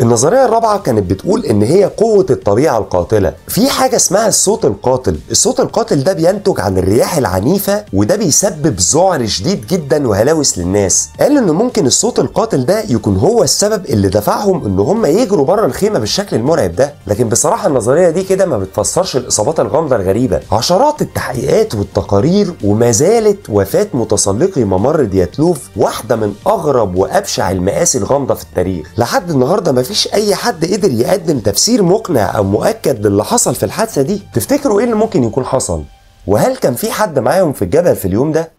النظريه الرابعه كانت بتقول ان هي قوه الطبيعه القاتله. في حاجه اسمها الصوت القاتل. الصوت القاتل ده بينتج عن الرياح العنيفه، وده بيسبب ذعر شديد جدا وهلاوس للناس. قال ان ممكن الصوت القاتل ده يكون هو السبب اللي دفعهم ان هم يجروا بره الخيمه بالشكل المرعب ده. لكن بصراحه النظريه دي كده ما بتفسرش الاصابات الغامضه الغريبه. عشرات التحقيقات والتقارير وما زالت وفاه متسلقي ممر دياتلوف واحده من اغرب وابشع المآسي الغامضه في التاريخ. لحد النهارده ما فيش اي حد قدر يقدم تفسير مقنع او مؤكد للي حصل في الحادثه دي. تفتكروا ايه اللي ممكن يكون حصل؟ وهل كان في حد معاهم في الجبل في اليوم ده؟